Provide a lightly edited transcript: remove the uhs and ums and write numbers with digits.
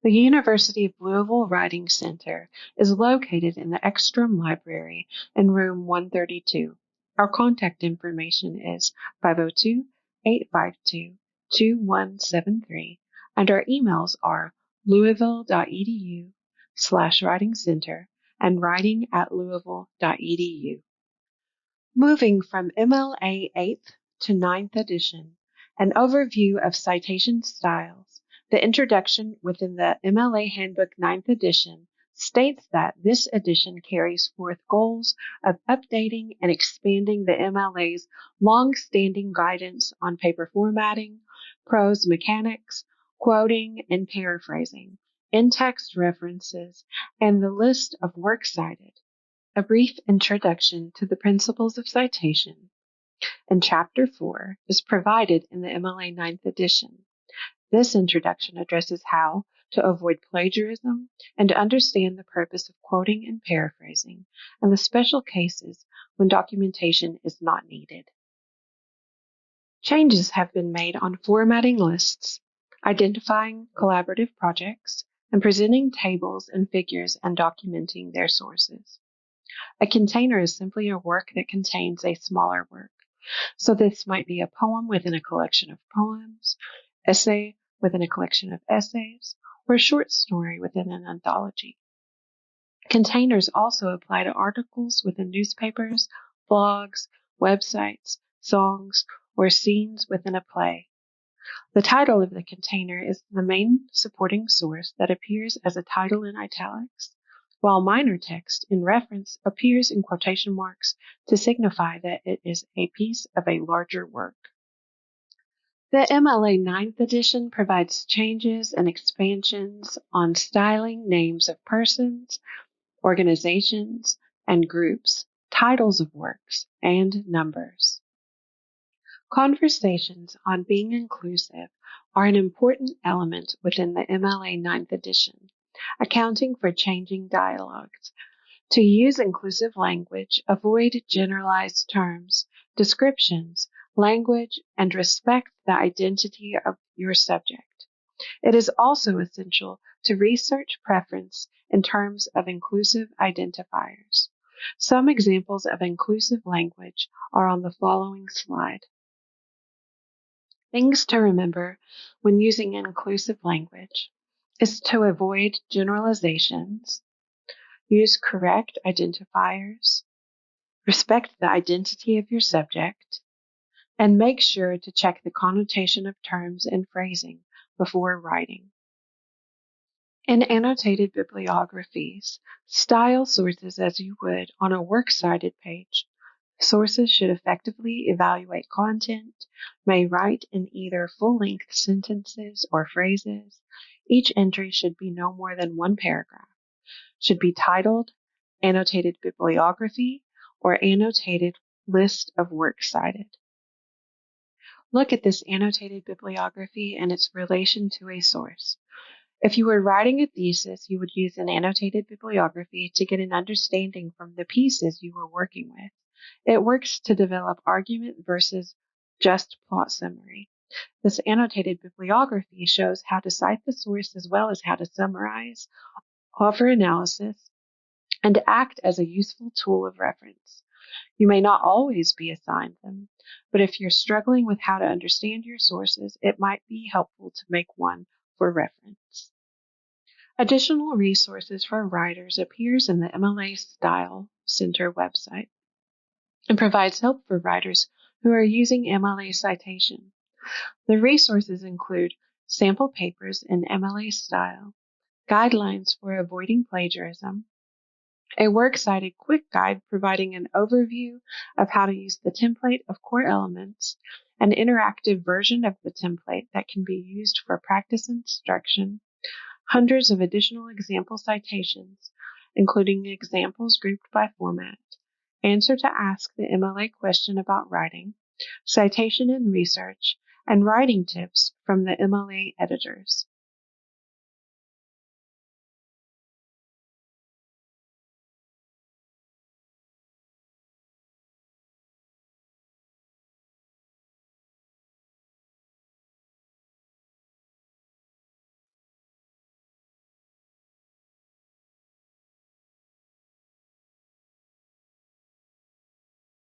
The University of Louisville Writing Center is located in the Ekstrom Library in room 132. Our contact information is 502-852-2173, and our emails are louisville.edu/writing-center and writing@louisville.edu. Moving from MLA 8th to 9th edition, an overview of citation styles. The introduction within the MLA Handbook 9th edition states that this edition carries forth goals of updating and expanding the MLA's long-standing guidance on paper formatting, prose mechanics, quoting and paraphrasing, in-text references, and the list of works cited. A brief introduction to the principles of citation in Chapter 4 is provided in the MLA 9th edition. This introduction addresses how to avoid plagiarism and to understand the purpose of quoting and paraphrasing, and the special cases when documentation is not needed. Changes have been made on formatting lists, identifying collaborative projects, and presenting tables and figures and documenting their sources. A container is simply a work that contains a smaller work. So this might be a poem within a collection of poems, essay within a collection of essays, or a short story within an anthology. Containers also apply to articles within newspapers, blogs, websites, songs, or scenes within a play. The title of the container is the main supporting source that appears as a title in italics, while minor text in reference appears in quotation marks to signify that it is a piece of a larger work. The MLA 9th edition provides changes and expansions on styling names of persons, organizations, and groups, titles of works, and numbers. Conversations on being inclusive are an important element within the MLA 9th edition, accounting for changing dialogues. To use inclusive language, avoid generalized terms, descriptions, language, and respect the identity of your subject. It is also essential to research preference in terms of inclusive identifiers. Some examples of inclusive language are on the following slide. Things to remember when using inclusive language is to avoid generalizations, use correct identifiers, respect the identity of your subject, and make sure to check the connotation of terms and phrasing before writing. In annotated bibliographies, style sources as you would on a works cited page. Sources should effectively evaluate content, may write in either full-length sentences or phrases. Each entry should be no more than one paragraph. Should be titled Annotated Bibliography or Annotated List of Works Cited. Look at this annotated bibliography and its relation to a source. If you were writing a thesis, you would use an annotated bibliography to get an understanding from the pieces you were working with. It works to develop argument versus just plot summary. This annotated bibliography shows how to cite the source as well as how to summarize, offer analysis, and act as a useful tool of reference. You may not always be assigned them, but if you're struggling with how to understand your sources, it might be helpful to make one for reference. Additional resources for writers appears in the MLA Style Center website and provides help for writers who are using MLA citation. The resources include sample papers in MLA style, guidelines for avoiding plagiarism, a works cited quick guide providing an overview of how to use the template of core elements, an interactive version of the template that can be used for practice instruction, hundreds of additional example citations, including examples grouped by format, answer to ask the MLA question about writing, citation and research, and writing tips from the MLA editors.